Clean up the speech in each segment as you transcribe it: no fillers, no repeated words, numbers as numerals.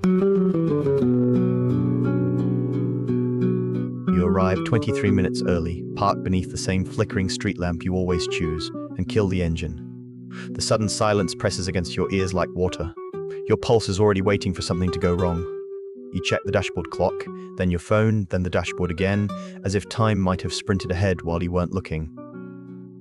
You arrive 23 minutes early, park beneath the same flickering street lamp you always choose, and kill the engine. The sudden silence presses against your ears like water. Your pulse is already waiting for something to go wrong. You check the dashboard clock, then your phone, then the dashboard again, as if time might have sprinted ahead while you weren't looking.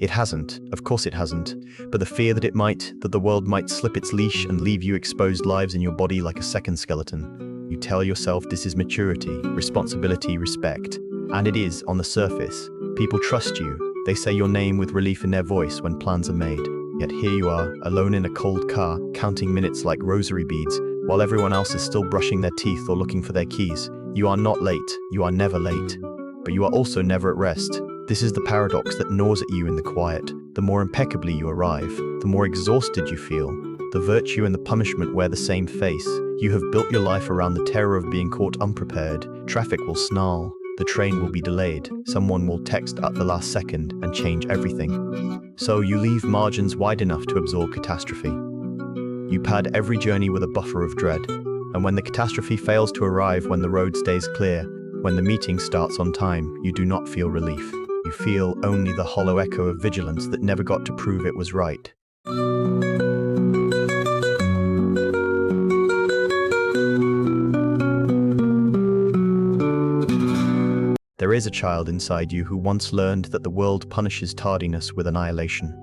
It hasn't, of course it hasn't, but the fear that it might, that the world might slip its leash and leave you exposed lives in your body like a second skeleton. You tell yourself this is maturity, responsibility, respect. And it is, on the surface. People trust you. They say your name with relief in their voice when plans are made. Yet here you are, alone in a cold car, counting minutes like rosary beads, while everyone else is still brushing their teeth or looking for their keys. You are not late. You are never late. But you are also never at rest. This is the paradox that gnaws at you in the quiet. The more impeccably you arrive, the more exhausted you feel. The virtue and the punishment wear the same face. You have built your life around the terror of being caught unprepared. Traffic will snarl. The train will be delayed. Someone will text at the last second and change everything. So you leave margins wide enough to absorb catastrophe. You pad every journey with a buffer of dread. And when the catastrophe fails to arrive, when the road stays clear, when the meeting starts on time, you do not feel relief. You feel only the hollow echo of vigilance that never got to prove it was right. There is a child inside you who once learned that the world punishes tardiness with annihilation.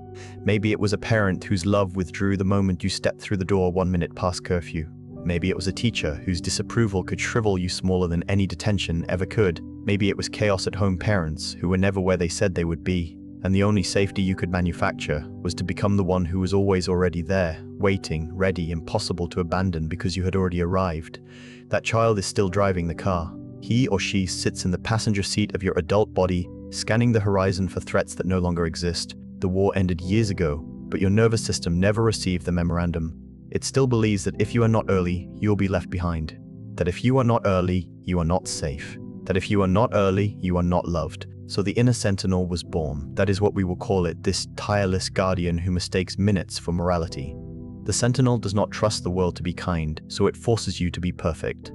Maybe it was a parent whose love withdrew the moment you stepped through the door 1 minute past curfew. Maybe it was a teacher whose disapproval could shrivel you smaller than any detention ever could. Maybe it was chaos at home parents who were never where they said they would be, and the only safety you could manufacture was to become the one who was always already there, waiting, ready, impossible to abandon because you had already arrived. That child is still driving the car. He or she sits in the passenger seat of your adult body, scanning the horizon for threats that no longer exist. The war ended years ago, but your nervous system never received the memorandum. It still believes that if you are not early, you will be left behind. That if you are not early, you are not safe. That if you are not early, you are not loved. So the inner sentinel was born. That is what we will call it, this tireless guardian who mistakes minutes for morality. The sentinel does not trust the world to be kind, so it forces you to be perfect.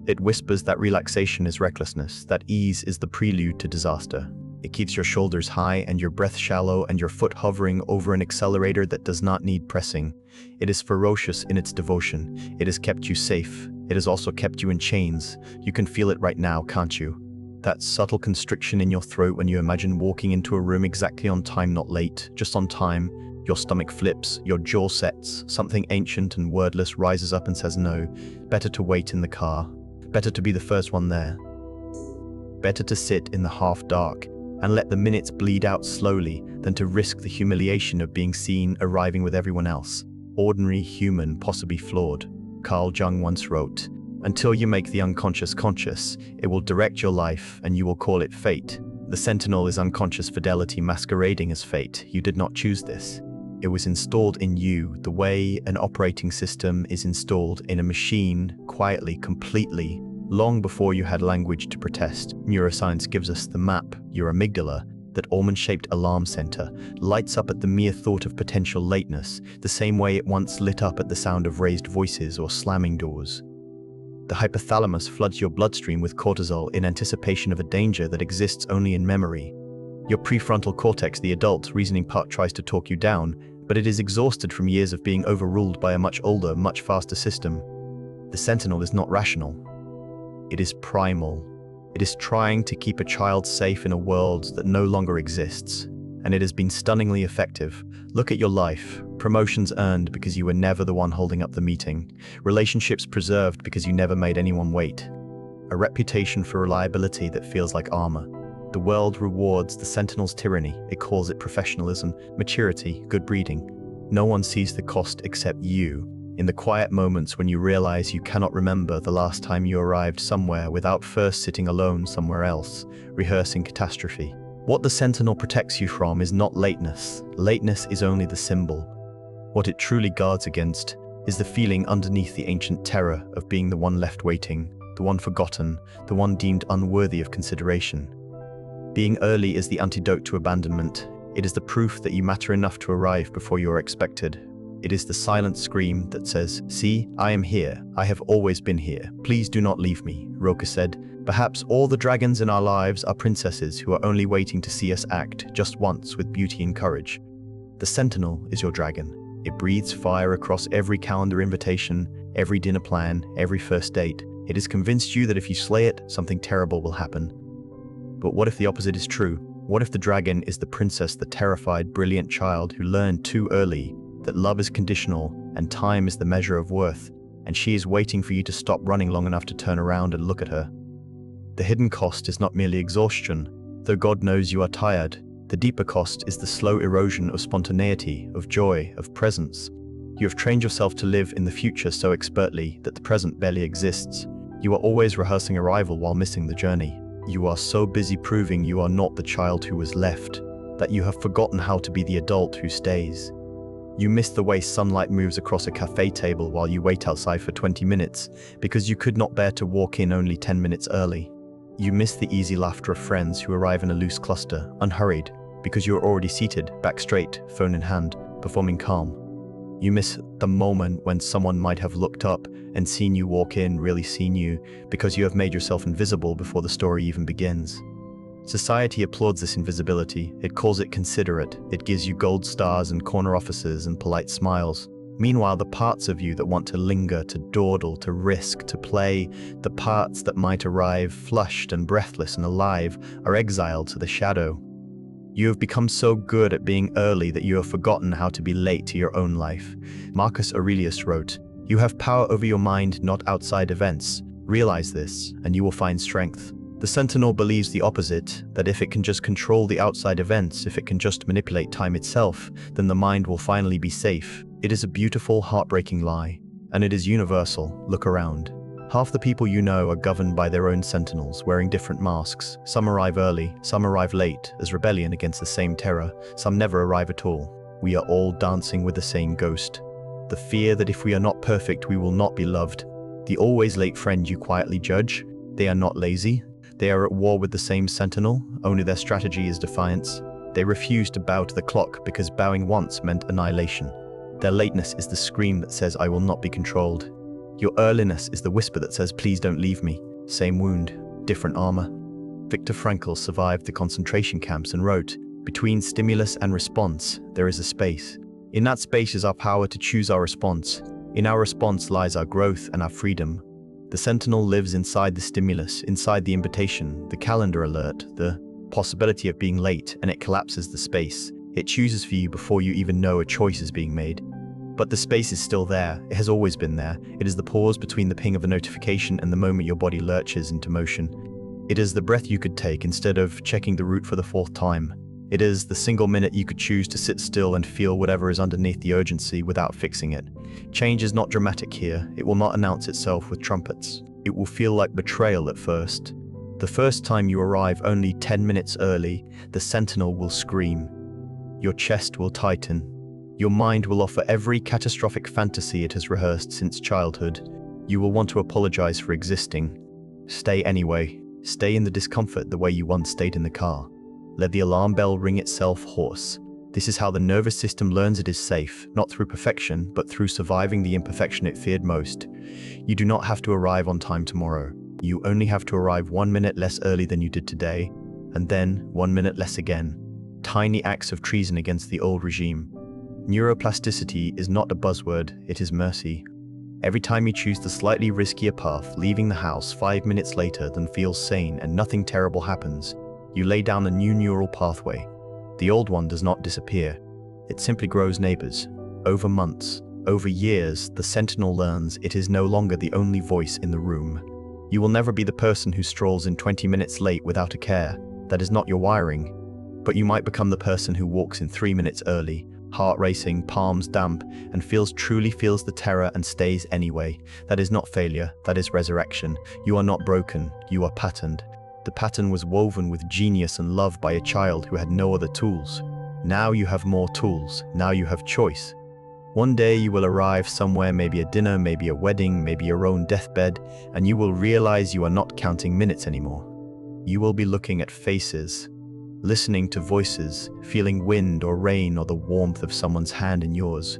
It whispers that relaxation is recklessness, that ease is the prelude to disaster. It keeps your shoulders high and your breath shallow and your foot hovering over an accelerator that does not need pressing. It is ferocious in its devotion. It has kept you safe. It has also kept you in chains. You can feel it right now, can't you? That subtle constriction in your throat when you imagine walking into a room exactly on time, not late, just on time. Your stomach flips, your jaw sets, something ancient and wordless rises up and says no. Better to wait in the car. Better to be the first one there. Better to sit in the half dark and let the minutes bleed out slowly than to risk the humiliation of being seen arriving with everyone else. Ordinary, human, possibly flawed. Carl Jung once wrote, "Until you make the unconscious conscious, it will direct your life and you will call it fate." The sentinel is unconscious fidelity masquerading as fate. You did not choose this. It was installed in you the way an operating system is installed in a machine, quietly, completely, long before you had language to protest. Neuroscience gives us the map. Your amygdala, that almond-shaped alarm center, lights up at the mere thought of potential lateness, the same way it once lit up at the sound of raised voices or slamming doors. The hypothalamus floods your bloodstream with cortisol in anticipation of a danger that exists only in memory. Your prefrontal cortex, the adult reasoning part, tries to talk you down, but it is exhausted from years of being overruled by a much older, much faster system. The sentinel is not rational. It is primal. It is trying to keep a child safe in a world that no longer exists. And it has been stunningly effective. Look at your life. Promotions earned because you were never the one holding up the meeting. Relationships preserved because you never made anyone wait. A reputation for reliability that feels like armor. The world rewards the sentinel's tyranny. It calls it professionalism, maturity, good breeding. No one sees the cost except you. In the quiet moments when you realize you cannot remember the last time you arrived somewhere without first sitting alone somewhere else, rehearsing catastrophe. What the sentinel protects you from is not lateness. Lateness is only the symbol. What it truly guards against is the feeling underneath the ancient terror of being the one left waiting, the one forgotten, the one deemed unworthy of consideration. Being early is the antidote to abandonment. It is the proof that you matter enough to arrive before you are expected. It is the silent scream that says, "See, I am here. I have always been here. Please do not leave me," Roka said. Perhaps all the dragons in our lives are princesses who are only waiting to see us act just once with beauty and courage. The Sentinel is your dragon. It breathes fire across every calendar invitation, every dinner plan, every first date. It has convinced you that if you slay it, something terrible will happen. But what if the opposite is true? What if the dragon is the princess, the terrified, brilliant child who learned too early that love is conditional and time is the measure of worth, and she is waiting for you to stop running long enough to turn around and look at her? The hidden cost is not merely exhaustion, though God knows you are tired. The deeper cost is the slow erosion of spontaneity, of joy, of presence. You have trained yourself to live in the future so expertly that the present barely exists. You are always rehearsing arrival while missing the journey. You are so busy proving you are not the child who was left, that you have forgotten how to be the adult who stays. You miss the way sunlight moves across a cafe table while you wait outside for 20 minutes because you could not bear to walk in only 10 minutes early. You miss the easy laughter of friends who arrive in a loose cluster, unhurried, because you are already seated, back straight, phone in hand, performing calm. You miss the moment when someone might have looked up and seen you walk in, really seen you, because you have made yourself invisible before the story even begins. Society applauds this invisibility. It calls it considerate. It gives you gold stars and corner offices and polite smiles. Meanwhile, the parts of you that want to linger, to dawdle, to risk, to play, the parts that might arrive flushed and breathless and alive, are exiled to the shadow. You have become so good at being early that you have forgotten how to be late to your own life. Marcus Aurelius wrote, "You have power over your mind, not outside events. Realize this, and you will find strength." The Sentinel believes the opposite, that if it can just control the outside events, if it can just manipulate time itself, then the mind will finally be safe. It is a beautiful, heartbreaking lie, and it is universal. Look around. Half the people you know are governed by their own sentinels, wearing different masks. Some arrive early, some arrive late, as rebellion against the same terror. Some never arrive at all. We are all dancing with the same ghost. The fear that if we are not perfect, we will not be loved. The always late friend you quietly judge. They are not lazy. They are at war with the same sentinel, only their strategy is defiance. They refuse to bow to the clock because bowing once meant annihilation. Their lateness is the scream that says, "I will not be controlled." Your earliness is the whisper that says, "Please don't leave me." Same wound, different armor. Viktor Frankl survived the concentration camps and wrote, "Between stimulus and response, there is a space. In that space is our power to choose our response. In our response lies our growth and our freedom." The sentinel lives inside the stimulus, inside the invitation, the calendar alert, the possibility of being late, and it collapses the space. It chooses for you before you even know a choice is being made. But the space is still there. It has always been there. It is the pause between the ping of a notification and the moment your body lurches into motion. It is the breath you could take instead of checking the route for the 4th time. It is the single minute you could choose to sit still and feel whatever is underneath the urgency without fixing it. Change is not dramatic here. It will not announce itself with trumpets. It will feel like betrayal at first. The first time you arrive only 10 minutes early, the sentinel will scream. Your chest will tighten. Your mind will offer every catastrophic fantasy it has rehearsed since childhood. You will want to apologize for existing. Stay anyway. Stay in the discomfort the way you once stayed in the car. Let the alarm bell ring itself hoarse. This is how the nervous system learns it is safe, not through perfection, but through surviving the imperfection it feared most. You do not have to arrive on time tomorrow. You only have to arrive 1 minute less early than you did today, and then 1 minute less again. Tiny acts of treason against the old regime. Neuroplasticity is not a buzzword, it is mercy. Every time you choose the slightly riskier path, leaving the house 5 minutes later than feels sane and nothing terrible happens, you lay down a new neural pathway. The old one does not disappear. It simply grows neighbors. Over months, over years, the sentinel learns it is no longer the only voice in the room. You will never be the person who strolls in 20 minutes late without a care. That is not your wiring. But you might become the person who walks in 3 minutes early, heart racing, palms damp, and truly feels the terror and stays anyway. That is not failure, that is resurrection. You are not broken, you are patterned. The pattern was woven with genius and love by a child who had no other tools. Now you have more tools, now you have choice. One day you will arrive somewhere, maybe a dinner, maybe a wedding, maybe your own deathbed, and you will realize you are not counting minutes anymore. You will be looking at faces. listening to voices, feeling wind or rain or the warmth of someone's hand in yours.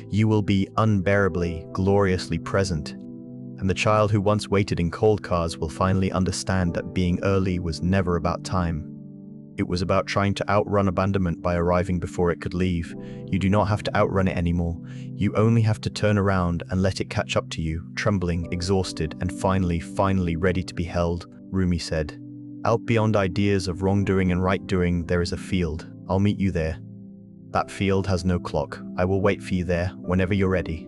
You will be unbearably, gloriously present. And the child who once waited in cold cars will finally understand that being early was never about time. It was about trying to outrun abandonment by arriving before it could leave. You do not have to outrun it anymore. You only have to turn around and let it catch up to you, trembling, exhausted, and finally ready to be held, Rumi said. Out beyond ideas of wrongdoing and right-doing, there is a field. I'll meet you there. That field has no clock. I will wait for you there whenever you're ready.